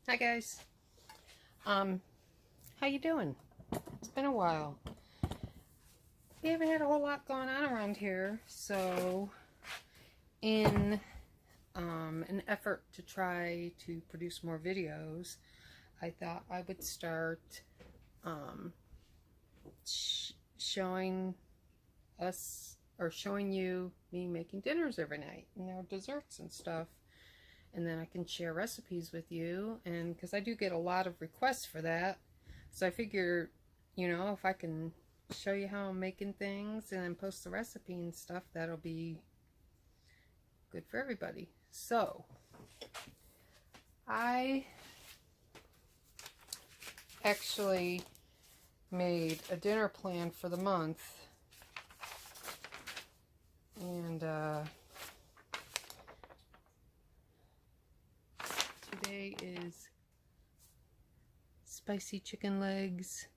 Hi guys. How you doing? It's been a while. We haven't had a whole lot going on around here, so in an effort to try to produce more videos, I thought I would start showing you me making dinners every night and their desserts and stuff. And then I can share recipes with you, and because I do get a lot of requests for that, so I figure, if I can show you how I'm making things and then post the recipe and stuff, that'll be good for everybody. So I actually made a dinner plan for the month, and today is spicy chicken legs,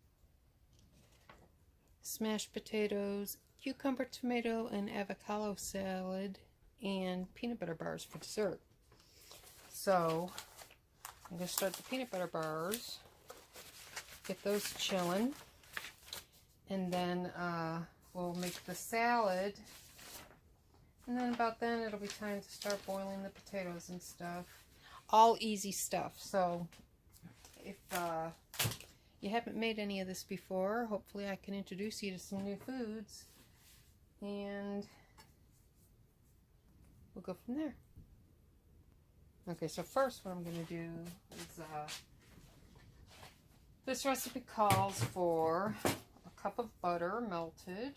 smashed potatoes, cucumber, tomato, and avocado salad, and peanut butter bars for dessert. So I'm going to start the peanut butter bars, get those chilling, and then we'll make the salad, and then about then it'll be time to start boiling the potatoes and stuff. All easy stuff. So if you haven't made any of this before, hopefully I can introduce you to some new foods, and we'll go from there. Okay, so first what I'm going to do is this recipe calls for a cup of butter melted,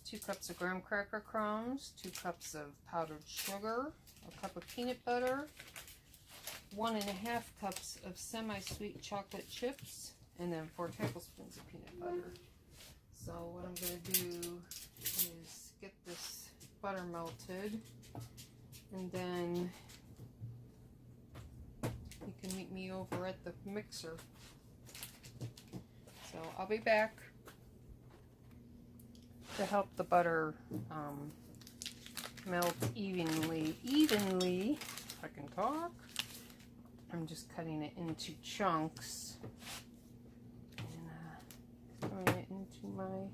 2 cups of graham cracker crumbs, 2 cups of powdered sugar, a cup of peanut butter, 1.5 cups of semi-sweet chocolate chips, and then 4 tablespoons of peanut butter. So what I'm going to do is get this butter melted, and then you can meet me over at the mixer. So I'll be back to help the butter melt evenly, if I can talk. I'm just cutting it into chunks and throwing it into my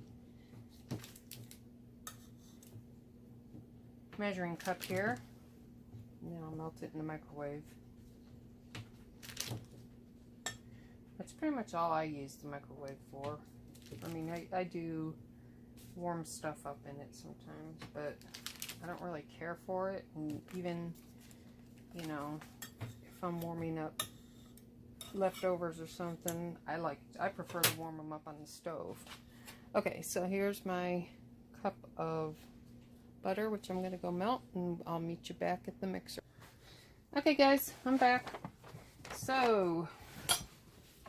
measuring cup here. And then I'll melt it in the microwave. That's pretty much all I use the microwave for. I mean, I do warm stuff up in it sometimes, but I don't really care for it. And even, if I'm warming up leftovers or something, I prefer to warm them up on the stove. Okay, so here's my cup of butter, which I'm going to go melt, and I'll meet you back at the mixer. Okay guys, I'm back. So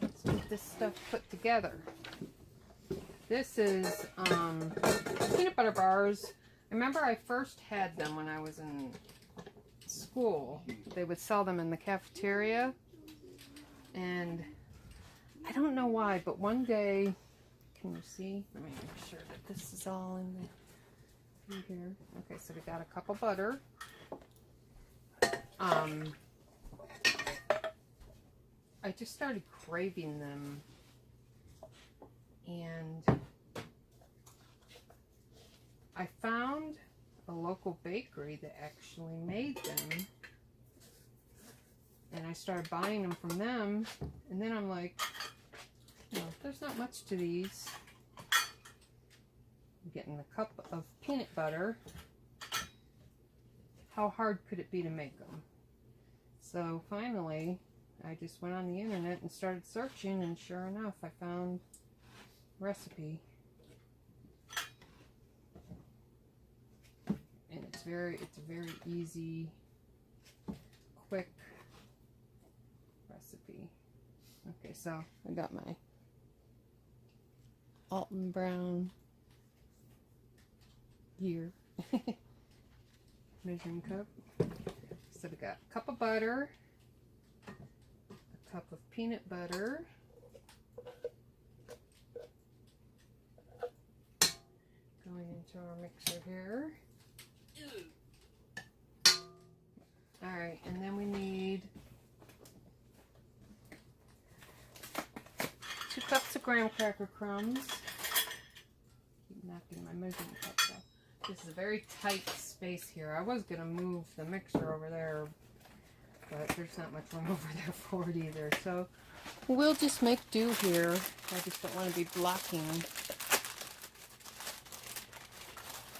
let's get this stuff put together. This is peanut butter bars. I remember I first had them when I was in school. They would sell them in the cafeteria, and I don't know why, but one day, can you see? Let me make sure that this is all in here. Okay, so we got a cup of butter. I just started craving them, and I found a local bakery that actually made them, and I started buying them from them, and then I'm like, there's not much to these. I'm getting a cup of peanut butter. How hard could it be to make them? So finally, I just went on the internet and started searching, and sure enough, I found a recipe. And it's a very easy, quick recipe. Okay, so I got my Alton Brown here. Measuring cup. So we got a cup of butter, a cup of peanut butter, going into our mixer here. Alright, and then we need of graham cracker crumbs. Keep knocking my measuring cup off. This is a very tight space here. I was going to move the mixer over there, but there's not much room over there for it either. So we'll just make do here. I just don't want to be blocking.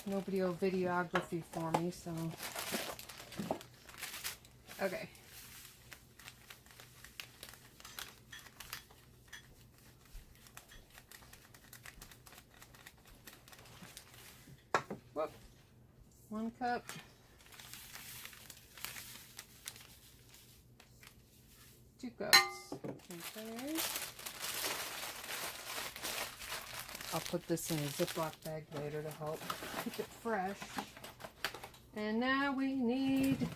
Nobody will videography for me, so. Okay. Whoop. 1 cup. 2 cups. Okay. I'll put this in a Ziploc bag later to help keep it fresh. And now we need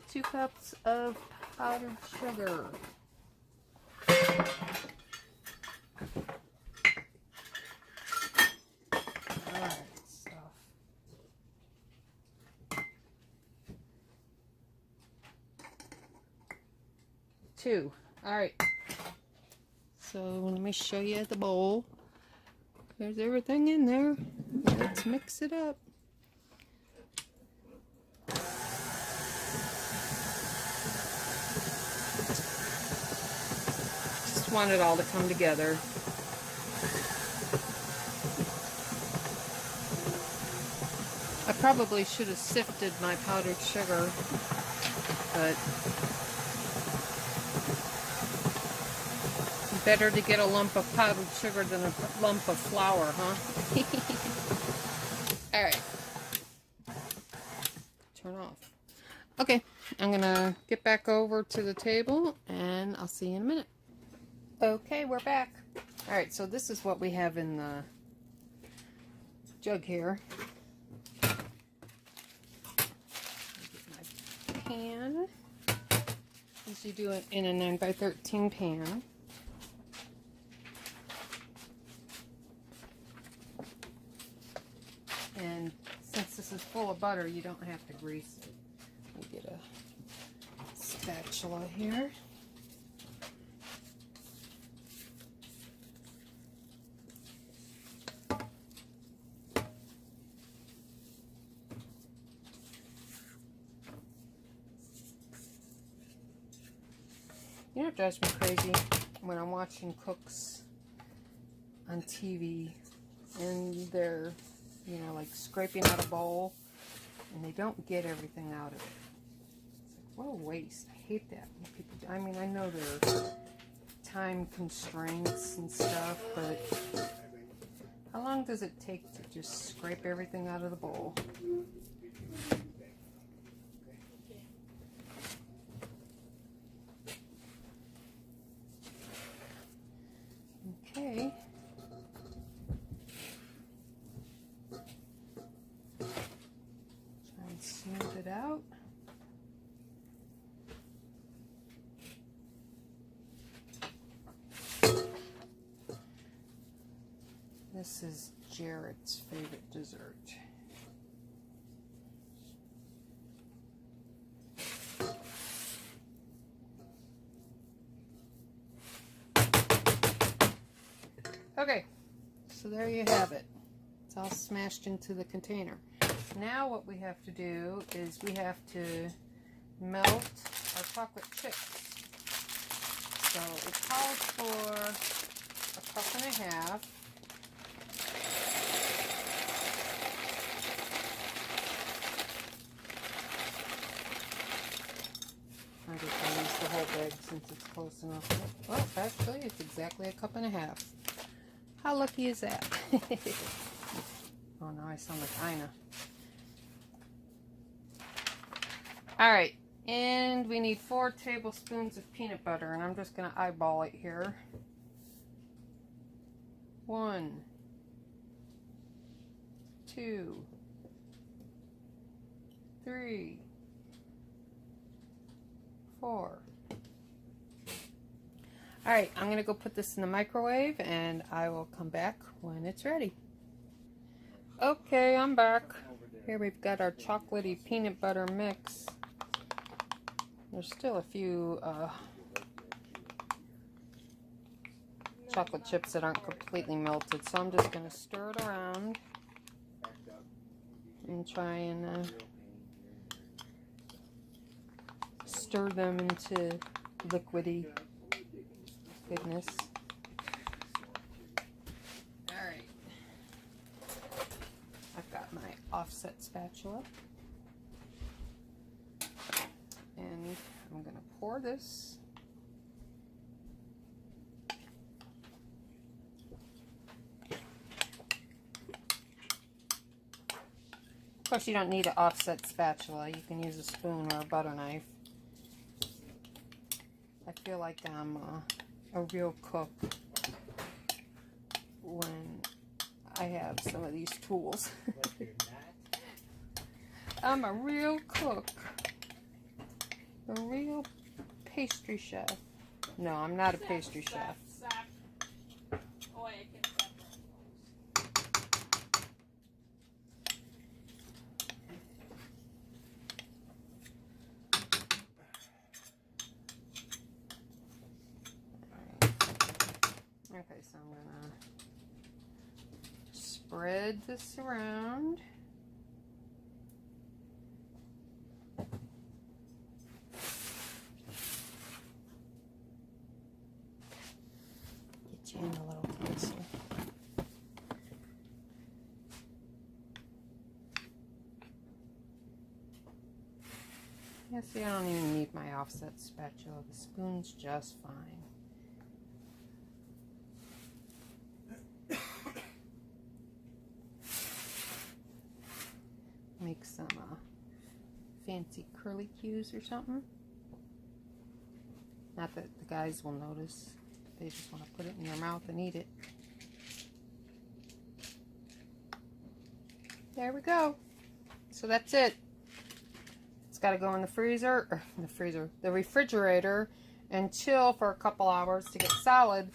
2 cups of powdered sugar. Alright, stuff. 2. Alright. So let me show you the bowl. There's everything in there. Let's mix it up. Just want it all to come together. I probably should have sifted my powdered sugar, but better to get a lump of powdered sugar than a lump of flour, huh? Alright. Turn off. Okay, I'm gonna get back over to the table and I'll see you in a minute. Okay, we're back. Alright, so this is what we have in the jug here. Get my pan. As you do it in a 9x13 pan. And since this is full of butter, you don't have to grease it. Let me get a spatula here. You know what drives me crazy? When I'm watching cooks on TV and they're, you know, like scraping out a bowl and they don't get everything out of it. It's like, what a waste. I hate that when people do. I mean, I know there are time constraints and stuff, but how long does it take to just scrape everything out of the bowl? Okay. Try and smooth it out. This is Jared's favorite dessert. Okay, so there you have it. It's all smashed into the container. Now what we have to do is we have to melt our chocolate chips. So it calls for a cup and a half. I guess I'll use the whole bag since it's close enough. Well, actually, it's exactly a cup and a half. How lucky is that? Oh, now I sound like Ina. Alright, and we need 4 tablespoons of peanut butter, and I'm just going to eyeball it here. 1, 2, 3, 4. Alright, I'm going to go put this in the microwave and I will come back when it's ready. Okay, I'm back. Here we've got our chocolatey peanut butter mix. There's still a few chocolate chips that aren't completely melted. So I'm just going to stir it around and try and stir them into liquidy goodness. Alright. I've got my offset spatula. And I'm going to pour this. Of course, you don't need an offset spatula. You can use a spoon or a butter knife. I feel like I'm a real cook when I have some of these tools. I'm a real cook. A real pastry chef. No, I'm not a pastry chef. Okay, so I'm gonna spread this around. Get you in a little closer. Yeah, see, I don't even need my offset spatula. The spoon's just fine. Make some fancy curly cues or something. Not that the guys will notice. They just want to put it in their mouth and eat it. There we go. So that's it. It's got to go in the freezer, or the refrigerator, and chill for a couple hours to get solid.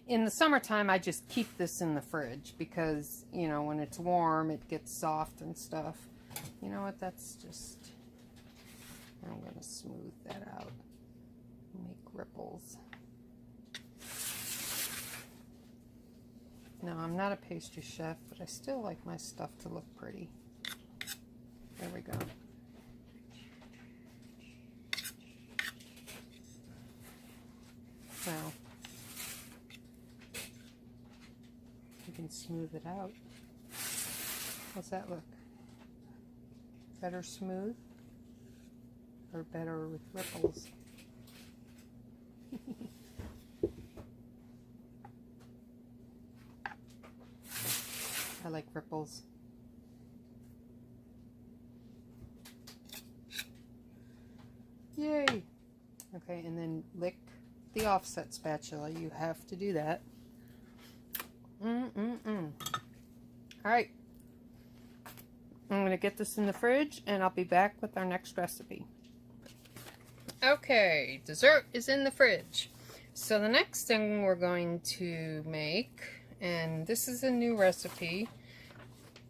In the summertime, I just keep this in the fridge because, you know, when it's warm, it gets soft and stuff. You know what? That's just... I'm going to smooth that out. Make ripples. No, I'm not a pastry chef, but I still like my stuff to look pretty. There we go. Now, you can smooth it out. How's that look? Better smooth or better with ripples? I like ripples. Yay! Okay, and then lick the offset spatula. You have to do that. Alright. I'm going to get this in the fridge and I'll be back with our next recipe. Okay, dessert is in the fridge. So the next thing we're going to make, and this is a new recipe,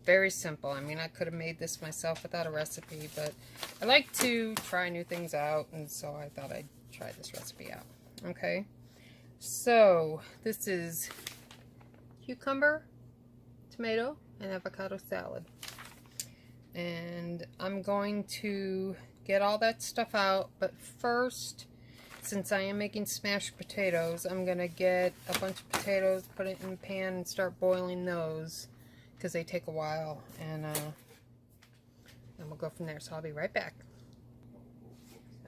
very simple. I mean, I could have made this myself without a recipe, but I like to try new things out, and so I thought I'd try this recipe out. Okay, so this is cucumber, tomato, and avocado salad. And I'm going to get all that stuff out, but first, since I am making smashed potatoes, I'm going to get a bunch of potatoes, put it in a pan, and start boiling those, because they take a while, and we'll go from there. So I'll be right back.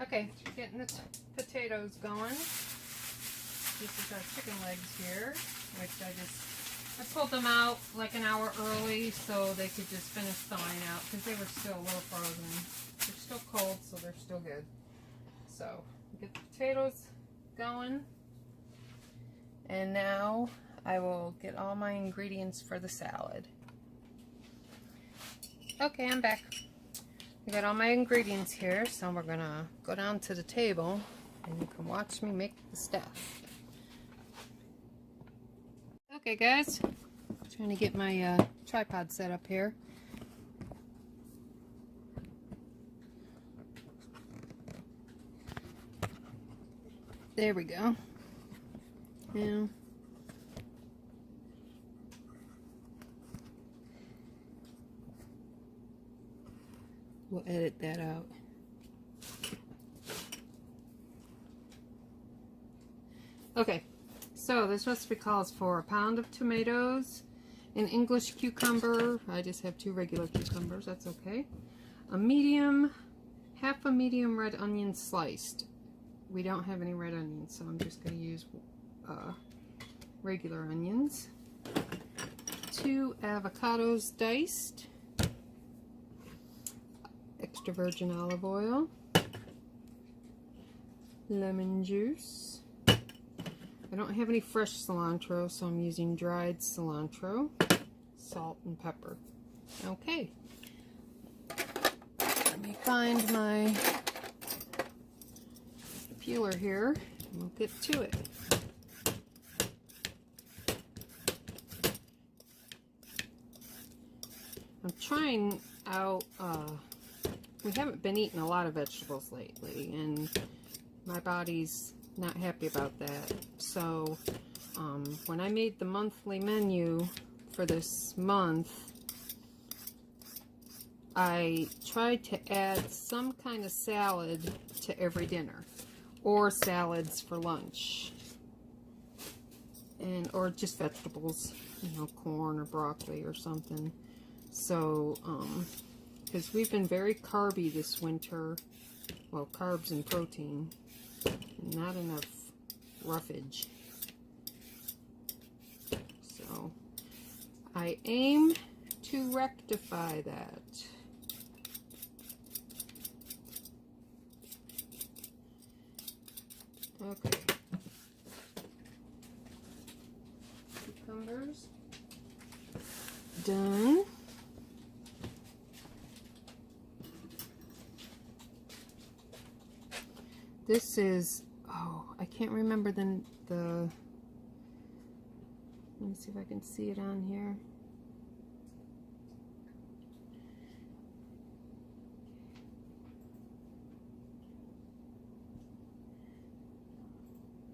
Okay, getting the potatoes going. This is our chicken legs here, which I pulled them out like an hour early so they could just finish thawing out because they were still a little frozen. They're still cold, so they're still good. So get the potatoes going, and now I will get all my ingredients for the salad. Okay, I'm back. I got all my ingredients here, so we're gonna go down to the table and you can watch me make the stuff. Okay guys, trying to get my tripod set up here. There we go. Yeah. We'll edit that out. Okay, so this recipe calls for a pound of tomatoes, an English cucumber. I just have 2 regular cucumbers, that's okay. Half a medium red onion sliced. We don't have any red onions, so I'm just going to use regular onions. 2 avocados diced. Extra virgin olive oil. Lemon juice. I don't have any fresh cilantro, so I'm using dried cilantro. Salt and pepper. Okay. Let me find my peeler here, and we'll get to it. I'm trying out, we haven't been eating a lot of vegetables lately, and my body's not happy about that. So, when I made the monthly menu for this month, I tried to add some kind of salad to every dinner, or salads for lunch, or just vegetables, you know, corn or broccoli or something. So, because we've been very carby this winter, well, carbs and protein, not enough roughage. So, I aim to rectify that. Okay. Cucumbers. Done. This is, oh, I can't remember the, let me see if I can see it on here.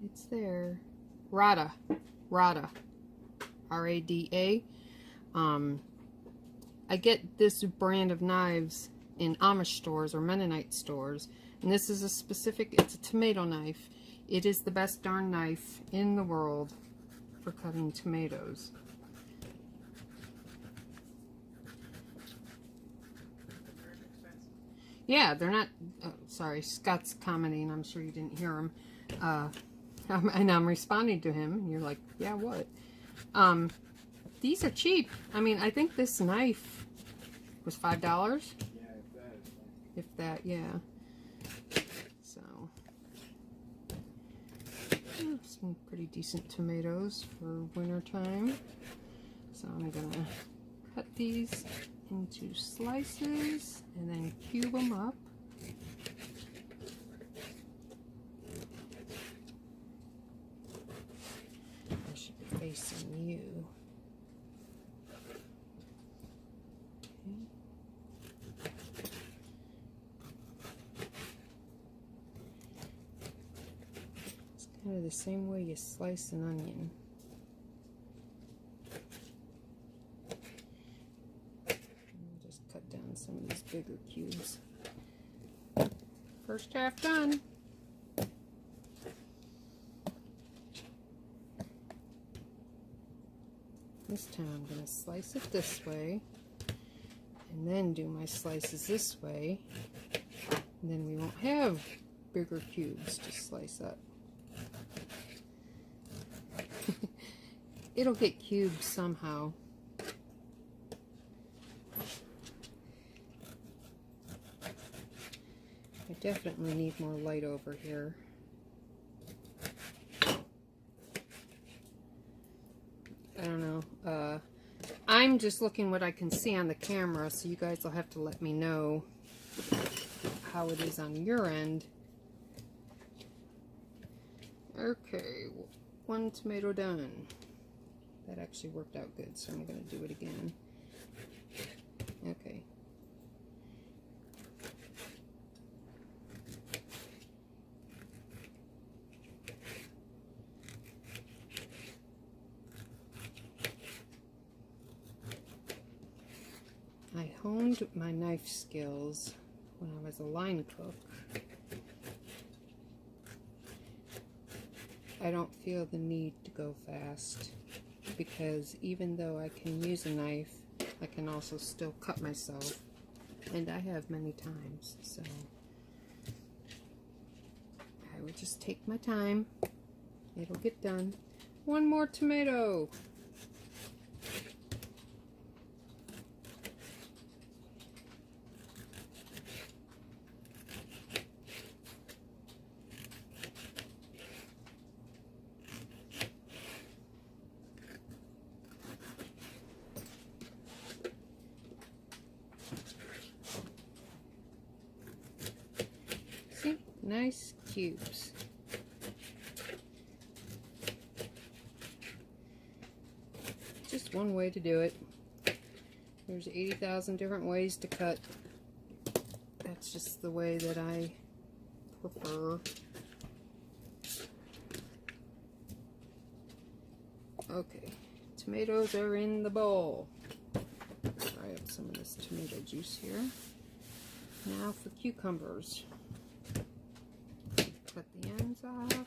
It's there. Rada. R-A-D-A. I get this brand of knives in Amish stores or Mennonite stores, and this is it's a tomato knife. It is the best darn knife in the world for cutting tomatoes. Yeah, they're not, sorry, Scott's commenting, I'm sure you didn't hear him. And I'm responding to him. You're like, yeah, what? These are cheap. I mean, I think this knife was $5. Yeah, if that, yeah. So, some pretty decent tomatoes for winter time. So I'm gonna cut these into slices and then cube them up. Facing you. Okay. It's kind of the same way you slice an onion. I'll just cut down some of these bigger cubes. First half done. This time I'm going to slice it this way, and then do my slices this way, and then we won't have bigger cubes to slice up. It'll get cubed somehow. I definitely need more light over here. I don't know. I'm just looking what I can see on the camera, so you guys will have to let me know how it is on your end. Okay, 1 tomato done. That actually worked out good, so I'm going to do it again. Okay. honed my knife skills when I was a line cook, I don't feel the need to go fast, because even though I can use a knife, I can also still cut myself, and I have many times, so I would just take my time. It'll get done. One more tomato. See? Nice cubes. Just one way to do it. There's 80,000 different ways to cut. That's just the way that I prefer. Okay, tomatoes are in the bowl. Fry up some of this tomato juice here. Now for cucumbers. Cut the ends off.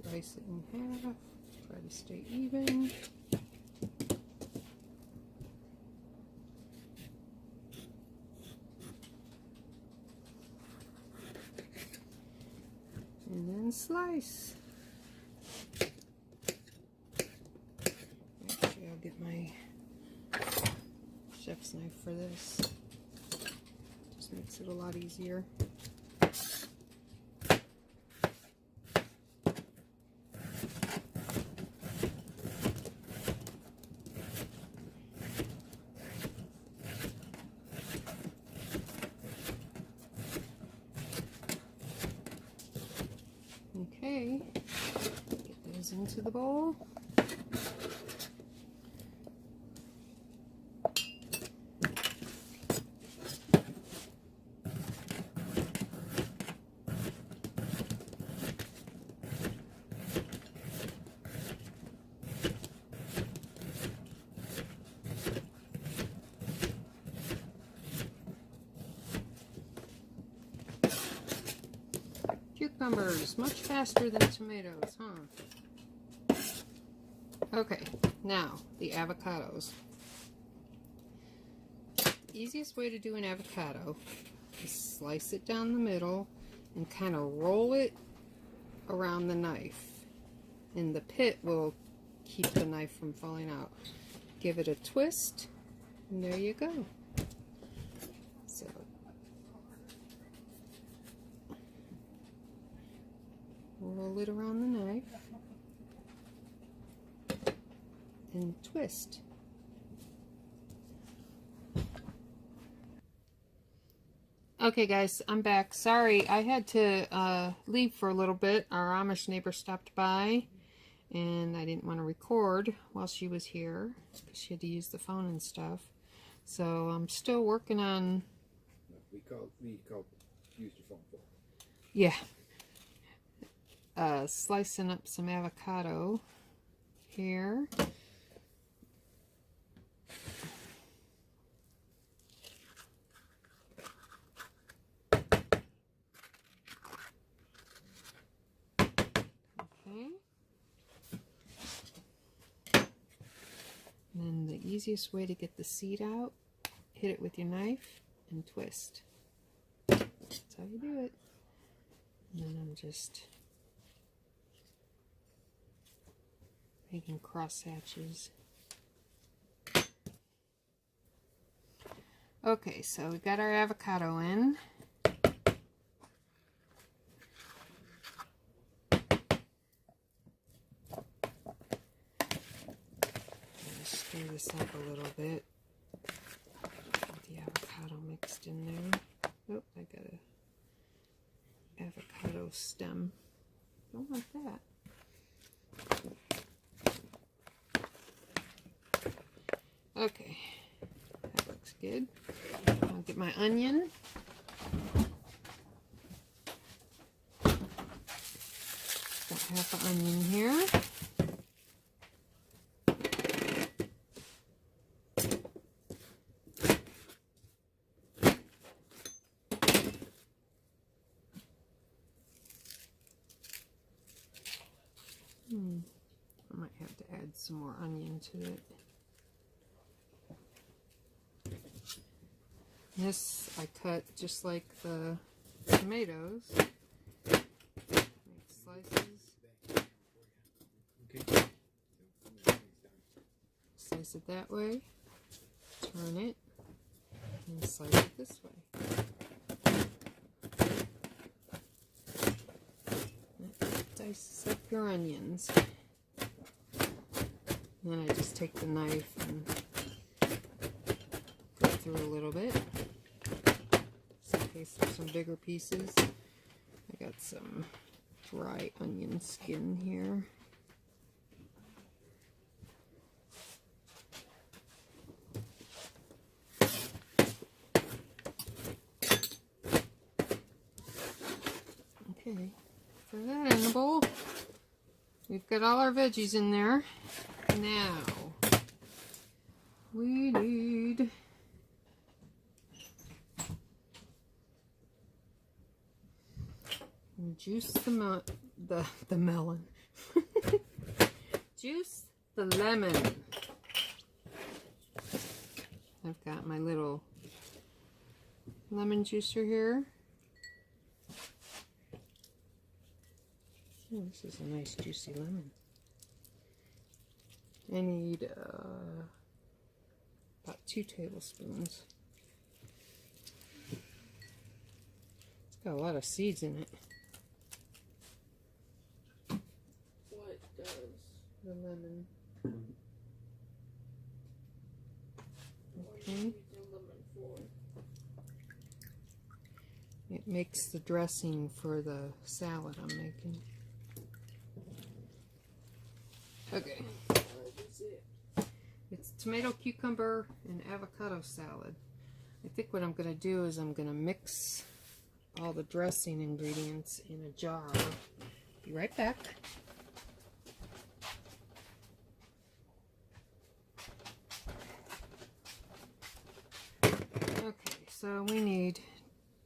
Slice it in half. Try to stay even. And then slice. Actually, I'll get my chef's knife for this. Just makes it a lot easier. Okay, get those into the bowl. Cucumbers, much faster than tomatoes, huh? Okay, now the avocados. Easiest way to do an avocado is slice it down the middle and kind of roll it around the knife. And the pit will keep the knife from falling out. Give it a twist, and there you go. So roll it around the knife and twist. Okay guys, I'm back. Sorry, I had to leave for a little bit. Our Amish neighbor stopped by and I didn't want to record while she was here because she had to use the phone and stuff. So I'm still working on... We call use your phone for. Yeah. Slicing up some avocado here. Okay. And then the easiest way to get the seed out, hit it with your knife and twist. That's how you do it. And then I'm just making cross hatches. Okay, so we got our avocado in. Stir this up a little bit. Get the avocado mixed in there. Oh, I got a avocado stem. Don't want that. Okay, that looks good. I'll get my onion. Don't half an onion here. I might have to add some more onion to it. This I cut just like the tomatoes. Make slices. Slice it that way. Turn it. And slice it this way. That dices up your onions. And then I just take the knife and go through a little bit. Just in case there's some bigger pieces. I got some dry onion skin here. Okay, throw that in the bowl. We've got all our veggies in there. Now, we need juice the melon. Juice the lemon. I've got my little lemon juicer here. Oh, this is a nice juicy lemon. I need about 2 tablespoons. It's got a lot of seeds in it. What does the lemon? What do you Okay. use the lemon for? It makes the dressing for the salad I'm making. Okay. What is it? It's tomato, cucumber, and avocado salad. I think what I'm going to do is I'm going to mix all the dressing ingredients in a jar. Be right back. Okay, so we need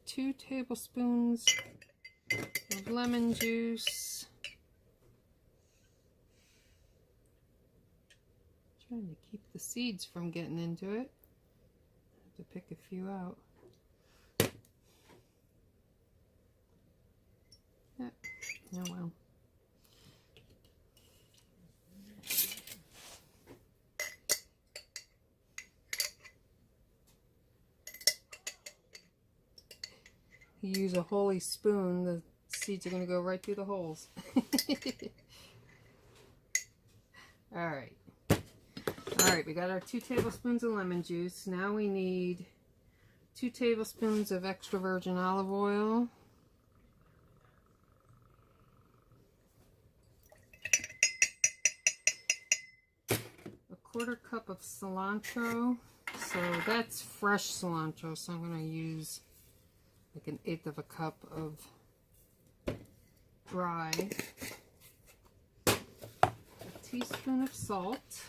2 tablespoons of lemon juice. Trying to keep the seeds from getting into it. I have to pick a few out. Yeah. Oh well. You use a holy spoon, the seeds are going to go right through the holes. Alright. Alright, we got our 2 tablespoons of lemon juice. Now we need 2 tablespoons of extra virgin olive oil. A 1/4 cup of cilantro. So that's fresh cilantro, so I'm going to use like 1/8 of a cup of dry. A teaspoon of salt.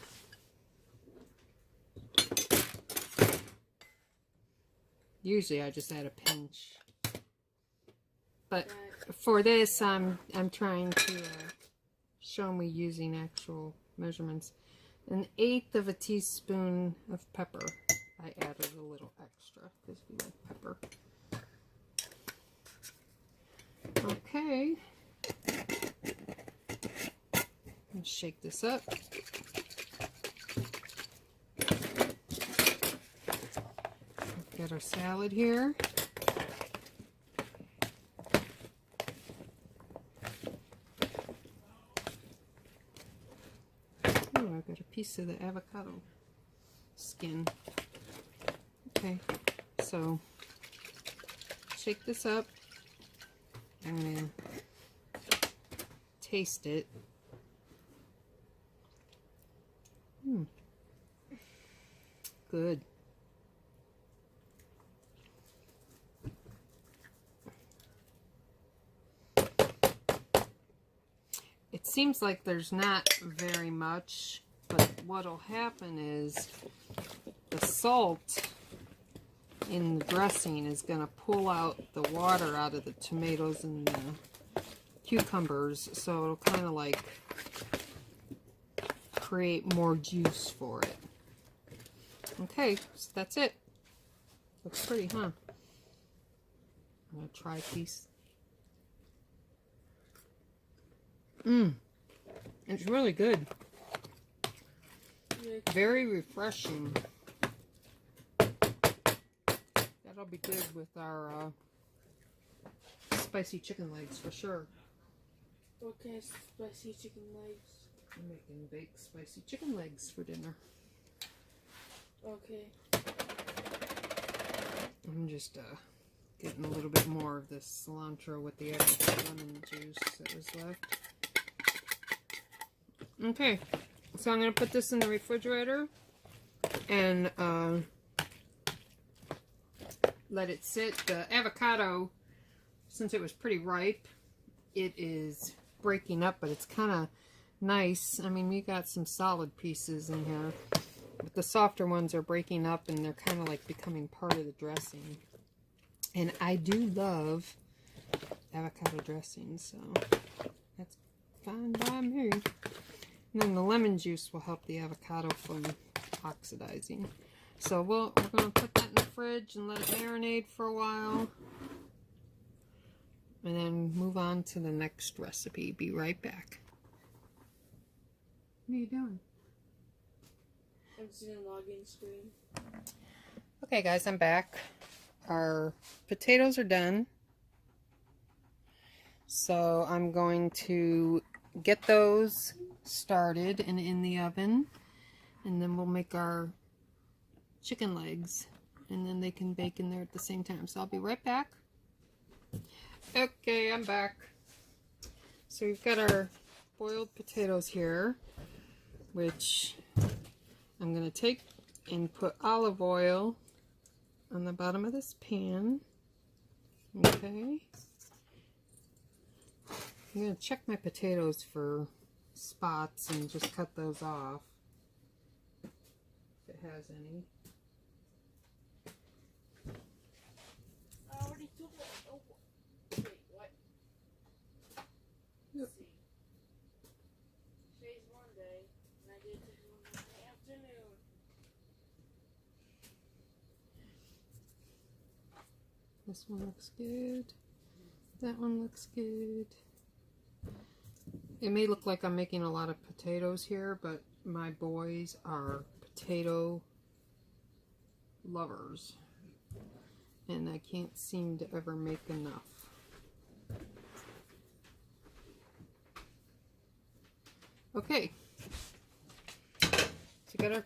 Usually I just add a pinch, but for this I'm trying to show me using actual measurements. 1/8 of a teaspoon of pepper. I added a little extra because we like pepper. Okay, and shake this up. Got our salad here. Oh, I've got a piece of the avocado skin. Okay, so shake this up. I'm gonna taste it. Good. seems like there's not very much, but what'll happen is the salt in the dressing is going to pull out the water out of the tomatoes and the cucumbers, so it'll kind of like create more juice for it. Okay, so that's it. Looks pretty, huh? I'm going to try a piece. It's really good. Very refreshing. That'll be good with our spicy chicken legs for sure. What kind of spicy chicken legs? I'm making baked spicy chicken legs for dinner. Okay. I'm just getting a little bit more of this cilantro with the extra lemon juice that was left. Okay, so I'm going to put this in the refrigerator and let it sit. The avocado, since it was pretty ripe, it is breaking up, but it's kind of nice. I mean, we got some solid pieces in here, but the softer ones are breaking up and they're kind of like becoming part of the dressing. And I do love avocado dressing, so that's fine by me. And then the lemon juice will help the avocado from oxidizing. So we're going to put that in the fridge and let it marinate for a while. And then move on to the next recipe. Be right back. What are you doing? I'm seeing a login screen. Okay guys, I'm back. Our potatoes are done. So I'm going to get those started and in the oven. And then we'll make our chicken legs. And then they can bake in there at the same time. So I'll be right back. Okay, I'm back. So we've got our boiled potatoes here, which I'm going to take and put olive oil on the bottom of this pan. Okay. I'm going to check my potatoes for spots and just cut those off if it has any. I already took it. Oh, wait, what? Yep. Let's see. Today's Monday, and I did take one in the afternoon. This one looks good. That one looks good. It may look like I'm making a lot of potatoes here, but my boys are potato lovers. And I can't seem to ever make enough. Okay. So we got our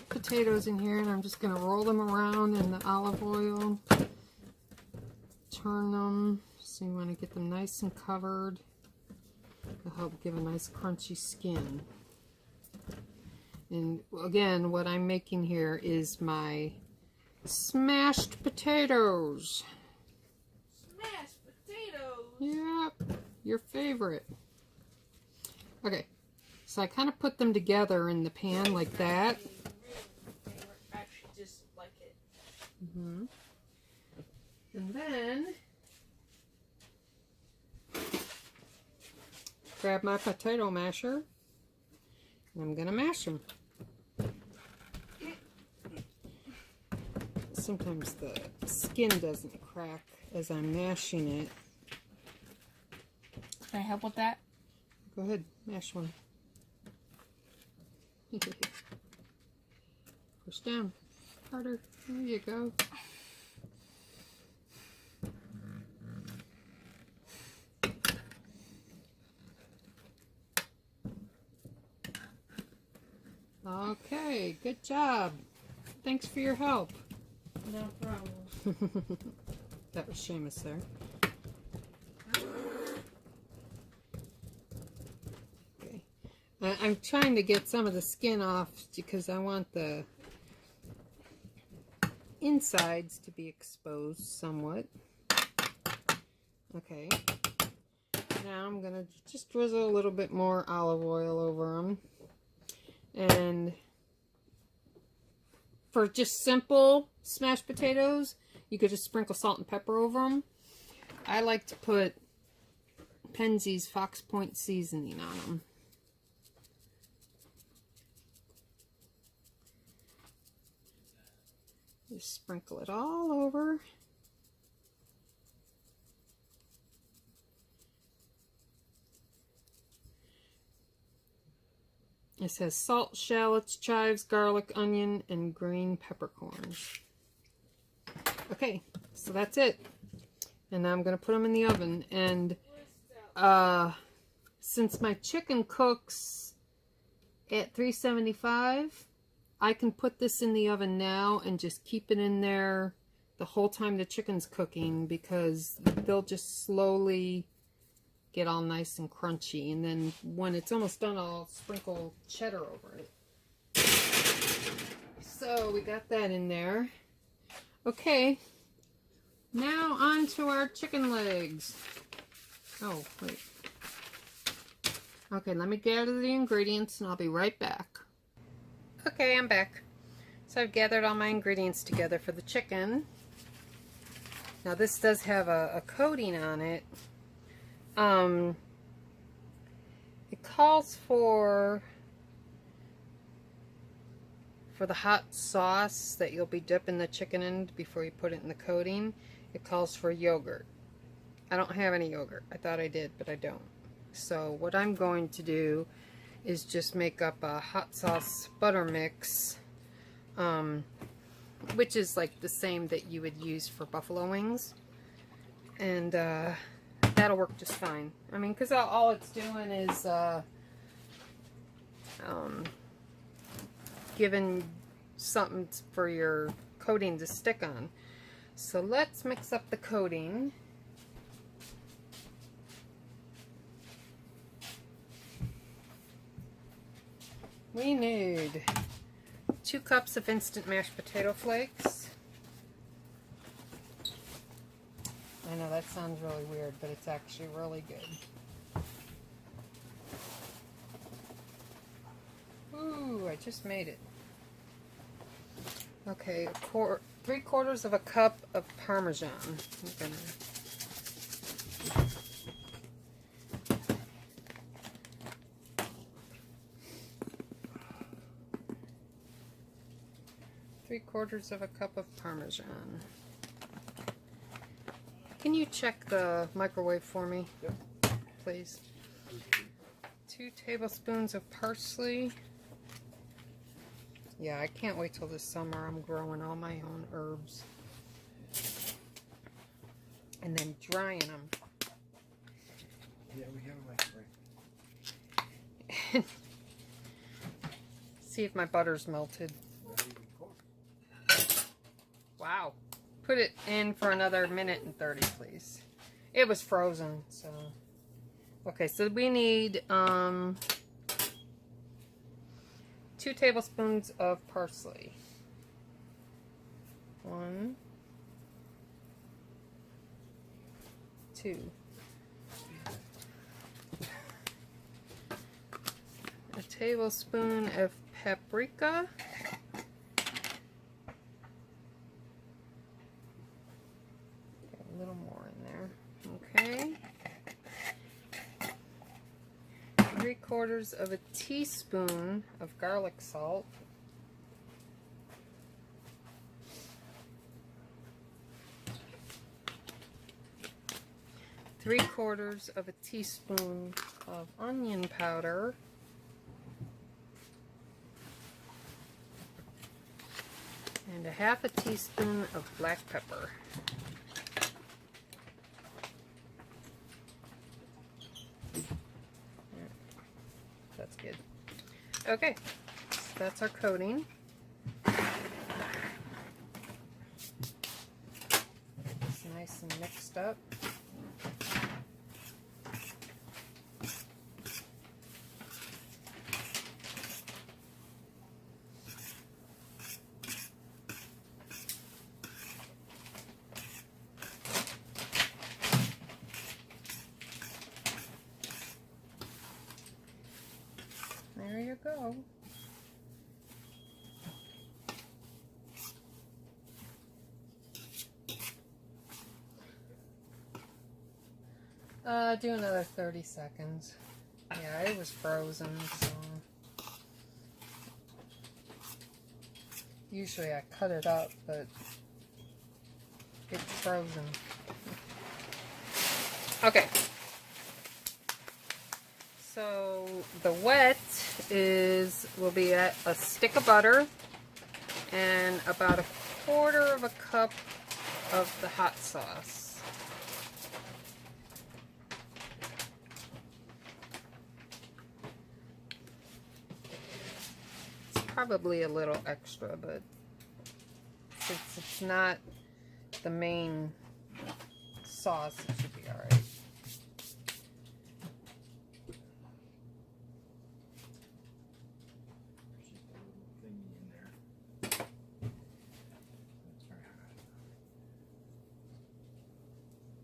potatoes in here, and I'm just going to roll them around in the olive oil. Turn them. So you want to get them nice and covered. To help give a nice crunchy skin. And again, what I'm making here is my smashed potatoes. Smashed potatoes! Yep, your favorite. Okay, so I kind of put them together in the pan like that. They were actually just like it. And then grab my potato masher, and I'm gonna mash them. Sometimes the skin doesn't crack as I'm mashing it. Can I help with that? Go ahead, mash one. Push down. Harder. There you go. Okay, good job. Thanks for your help. No problem. That was Seamus there. Okay. I'm trying to get some of the skin off because I want the insides to be exposed somewhat. Okay. Now I'm going to just drizzle a little bit more olive oil over them. And for just simple smashed potatoes, you could just sprinkle salt and pepper over them. I like to put Penzeys Fox Point seasoning on them. Just sprinkle it all over. It says salt, shallots, chives, garlic, onion, and green peppercorns. Okay, so that's it. And now I'm going to put them in the oven. And since my chicken cooks at 375, I can put this in the oven now and just keep it in there the whole time the chicken's cooking, because they'll just slowly get all nice and crunchy. And then when it's almost done, I'll sprinkle cheddar over it. So we got that in there. Okay, now on to our chicken legs. Oh, wait. Okay, let me gather the ingredients and I'll be right back. Okay, I'm back. So I've gathered all my ingredients together for the chicken. Now this does have a coating on it. It calls for the hot sauce that you'll be dipping the chicken in before you put it in the coating. It calls for yogurt. I don't have any yogurt. I thought I did, but I don't. So what I'm going to do is just make up a hot sauce butter mix, which is like the same that you would use for buffalo wings. And that'll work just fine. I mean, because all it's doing is giving something for your coating to stick on. So let's mix up the coating. We need 2 cups of instant mashed potato flakes. I know that sounds really weird, but it's actually really good. Ooh, I just made it. Okay, 3/4 of a cup of Parmesan. I'm gonna 3/4 of a cup of Parmesan. Can you check the microwave for me? Yep. Please. 2 tablespoons of parsley. Yeah, I can't wait till this summer. I'm growing all my own herbs. And then drying them. Yeah, we have a microwave. See if my butter's melted. Wow. Put it in for another 1:30 minutes, please. It was frozen, so. Okay, so we need 2 tablespoons of parsley. 1, 2. A tablespoon of paprika. A little more in there. Okay. 3/4 of a teaspoon of garlic salt. Three-quarters of a teaspoon of onion powder. And a 1/2 teaspoon of black pepper. That's good. Okay, so that's our coating. It's nice and mixed up. Do another 30 seconds. Yeah, it was frozen, so usually I cut it up, but it's frozen. Okay. So the wet will be at a stick of butter and about 1/4 cup of the hot sauce. It's probably a little extra, but since it's not the main sauce, it should be alright.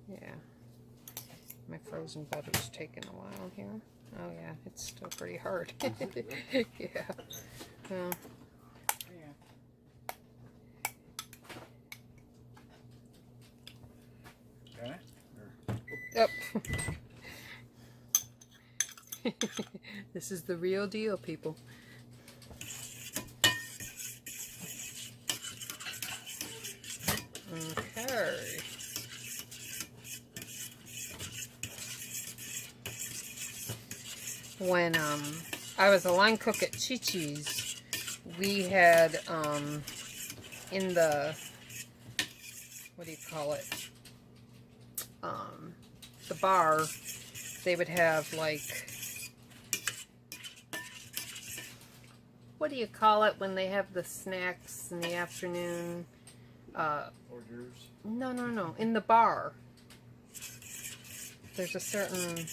Yeah, my frozen butter's taking a while here. Oh yeah, it's still pretty hard. Yeah. Well, yep. This is the real deal, people. Okay. When I was a line cook at Chi-Chi's, we had in the, what do you call it? The bar, they would have like, what do you call it when they have the snacks in the afternoon? Hors d'oeuvres? No. In the bar, there's a certain.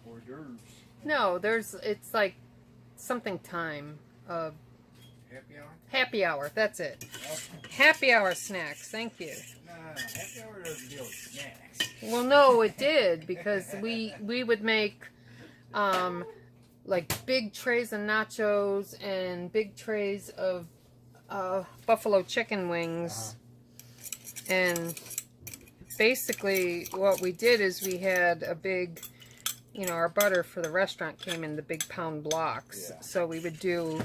Hors d'oeuvres. No, it's like something time. Happy hour? Happy hour, that's it. Okay. Happy hour snacks, thank you. No. Happy hour doesn't deal with snacks. Well, no, it did, because we would make like big trays of nachos and big trays of buffalo chicken wings. And basically what we did is we had a big, you know, our butter for the restaurant came in the big pound blocks. Yeah. So we would do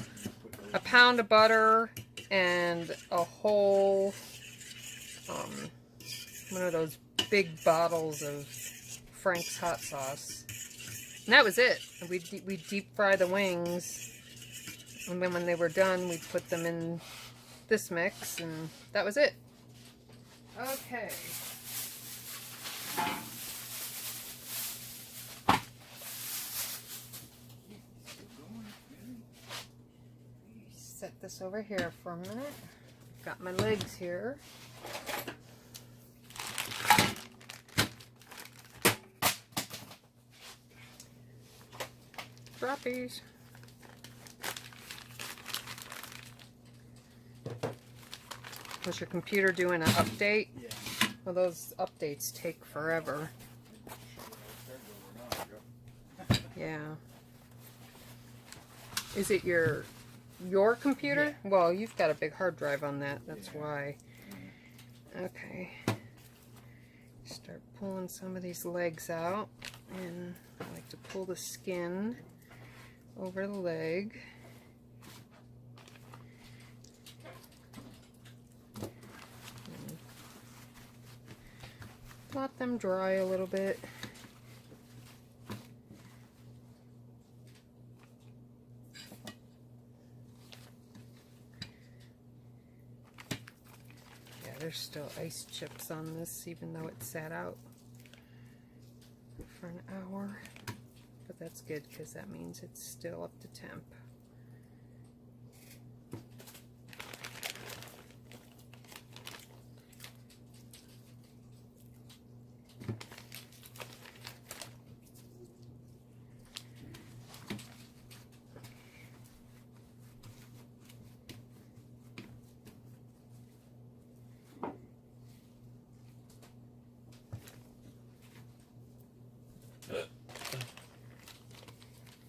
a pound of butter and a whole one of those big bottles of Frank's hot sauce. And that was it. We'd deep fry the wings. And then when they were done, we'd put them in this mix, and that was it. Okay. Set this over here for a minute. Got my legs here. Droppies. Was your computer doing an update? Yeah. Well, those updates take forever. Yeah. Is it your computer? Yeah. Well, you've got a big hard drive on that. That's Yeah. why. Okay. Start pulling some of these legs out. And I like to pull the skin over the leg. And let them dry a little bit. Yeah, there's still ice chips on this, even though it sat out for an hour. But that's good because that means it's still up to temp.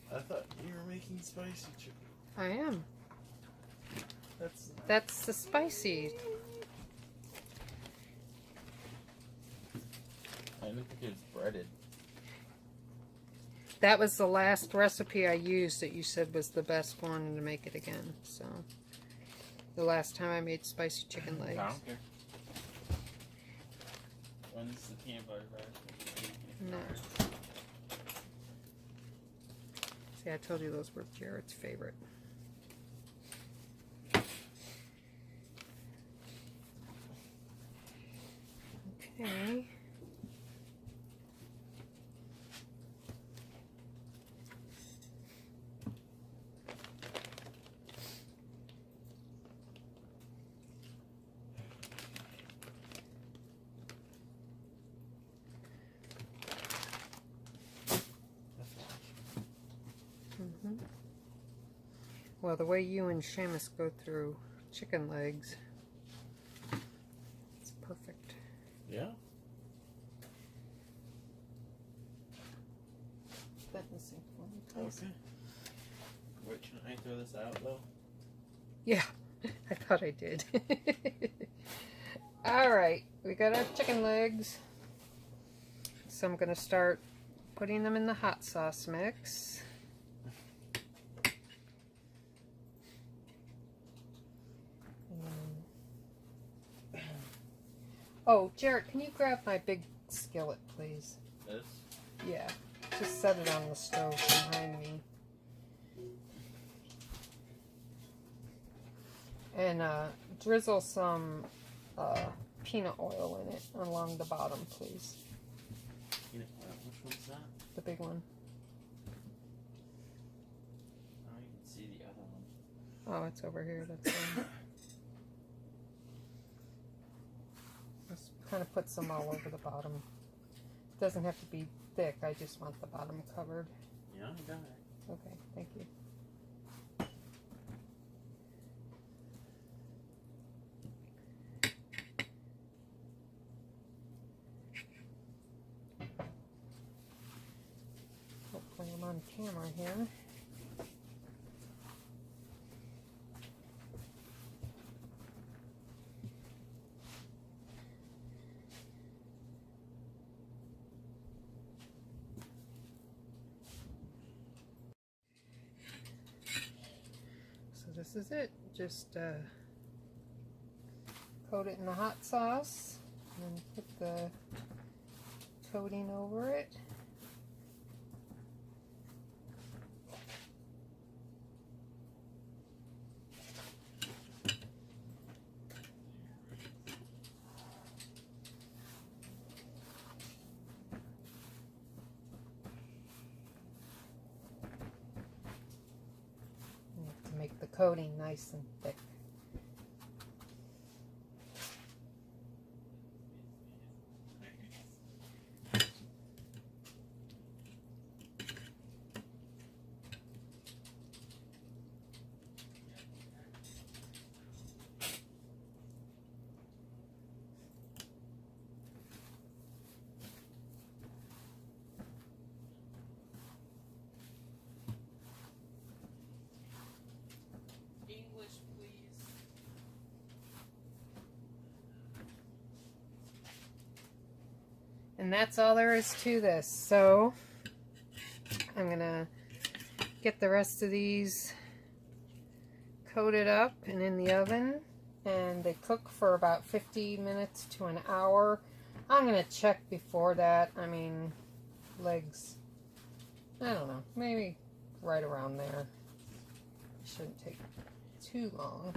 I thought you were making spicy chicken. I am. That's the spicy. I didn't think it was breaded. That was the last recipe I used that you said was the best one to make it again. So, the last time I made spicy chicken legs. I don't care. When's the peanut butter fries? No. See, I told you those were Jared's favorite. Okay. Well, the way you and Seamus go through chicken legs, it's perfect. Yeah. That in the sink for me, please. Okay. Wait, can I throw this out though? Yeah, I thought I did. Alright, we got our chicken legs. So I'm going to start putting them in the hot sauce mix. Oh, Jared, can you grab my big skillet, please? This? Yeah, just set it on the stove behind me. And drizzle some peanut oil in it along the bottom, please. Peanut oil. Which one's that? The big one. Oh, you can see the other one. Oh, it's over here. That's fine. Just kind of put some all over the bottom. It doesn't have to be thick. I just want the bottom covered. Yeah, I got it. Okay, thank you. Hopefully I'm on camera here. This is it. Just coat it in the hot sauce and put the coating over it. Make the coating nice and thick. And that's all there is to this. So I'm gonna get the rest of these coated up and in the oven, and they cook for about 50 minutes to an hour. I'm gonna check before that. I mean, legs, I don't know, maybe right around there. Shouldn't take too long.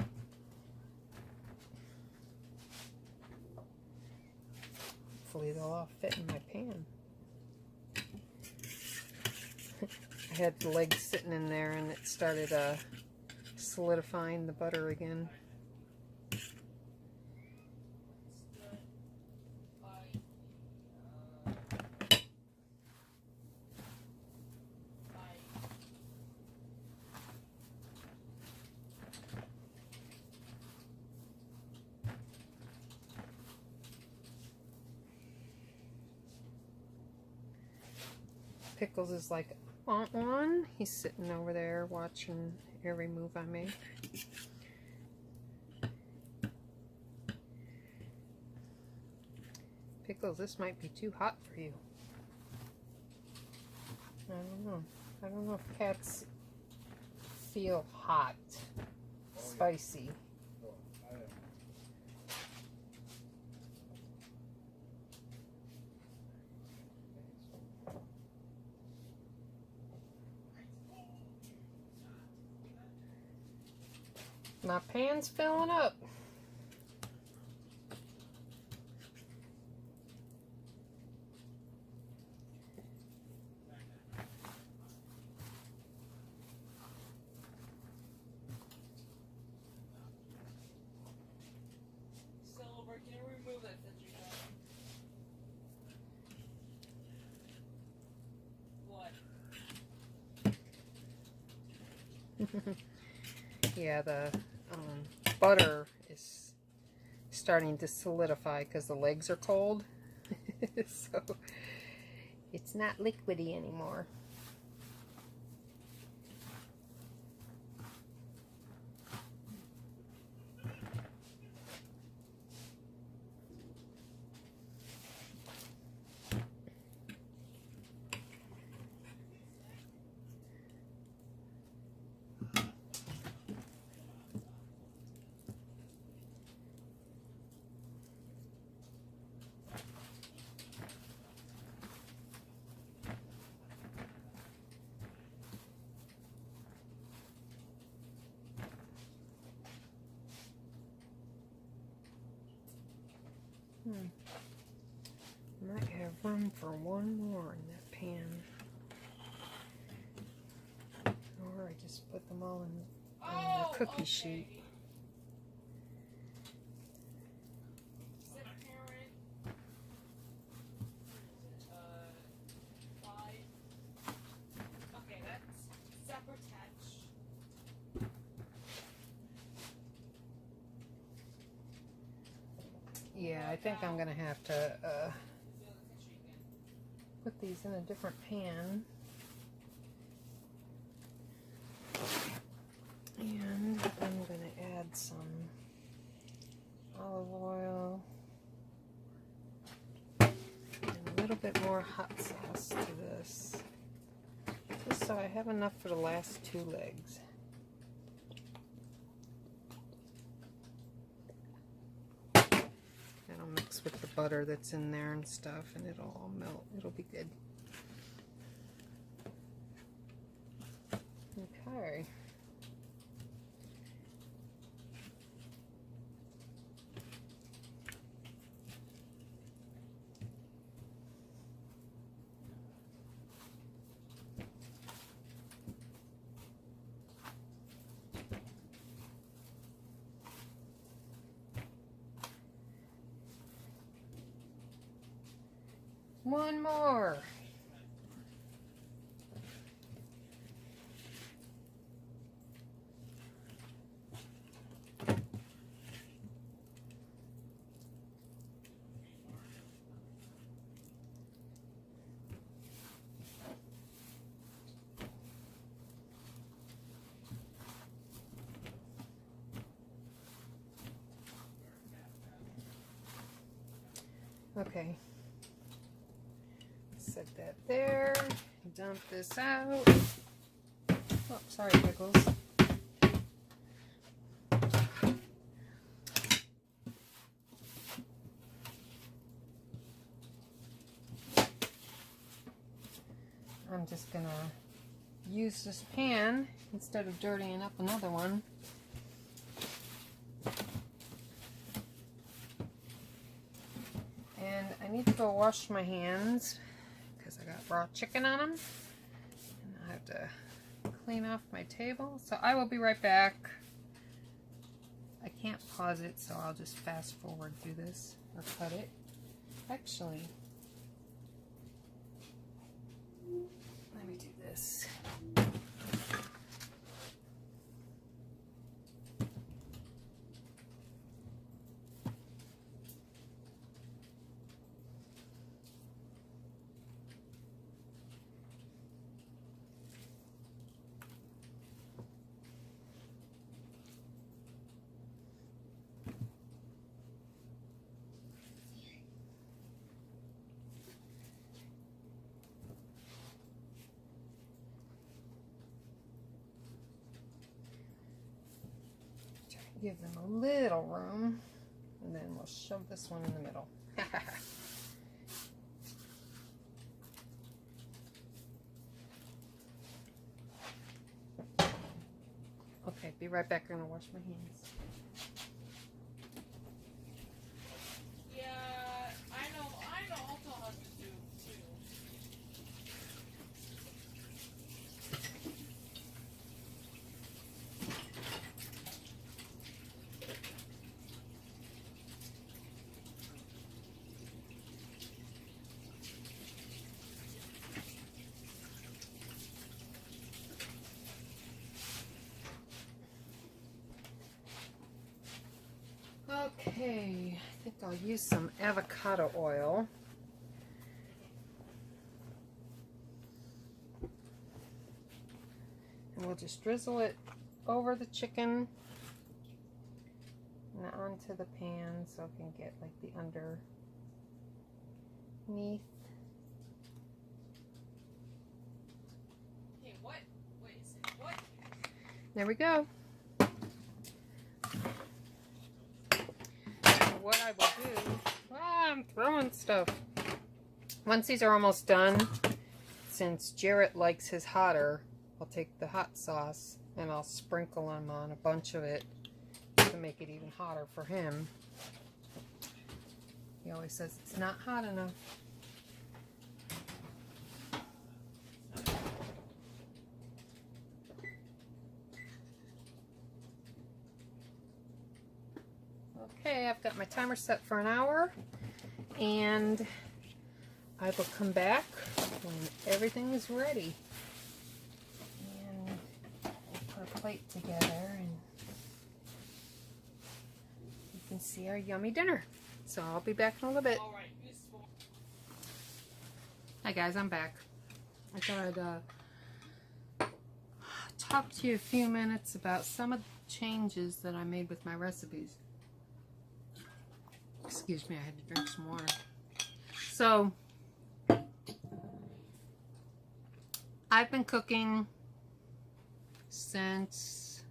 Hopefully they'll all fit in my pan. I had the legs sitting in there and it started solidifying the butter again. Pickles is like, I want one. He's sitting over there watching every move I make. Pickles, this might be too hot for you. I don't know. I don't know if cats feel hot, spicy. Oh, I don't know. My pan's filling up. Silver, can you remove that that you got? What? Yeah, the butter is starting to solidify because the legs are cold. So it's not liquidy anymore. Might have room for one more in that pan. Or I just put them all in the cookie sheet. Zip parent. 5. Okay, that's separate touch. Yeah, I think I'm gonna have to put these in a different pan. And I'm gonna add some olive oil and a little bit more hot sauce to this, just so I have enough for the last 2 legs. That'll mix with the butter that's in there and stuff, and it'll all melt. It'll be good. Okay. One more. Okay. Set that there. Dump this out. Oh, sorry, Pickles. I'm just gonna use this pan instead of dirtying up another one. And I need to go wash my hands because I got raw chicken on them. And I have to clean off my table. So I will be right back. I can't pause it, so I'll just fast forward through this or cut it. Actually, let me do this. give them a little room, and then we'll shove this one in the middle. Okay, be right back. I'm gonna wash my hands. Yeah, I know also how to do too. Okay, I think I'll use some avocado oil. And we'll just drizzle it over the chicken and onto the pan so it can get like the underneath. Hey, what? Wait a second. What? There we go. What I will do, I'm throwing stuff. Once these are almost done, since Jarrett likes his hotter, I'll take the hot sauce and I'll sprinkle them on a bunch of it to make it even hotter for him. He always says it's not hot enough. Okay, I've got my timer set for an hour, and I will come back when everything is ready. And we'll put a plate together, and you can see our yummy dinner. So I'll be back in a little bit. All right, useful. Hi guys, I'm back. I thought I'd talk to you a few minutes about some of the changes that I made with my recipes. Excuse me, I had to drink some water. So, I've been cooking since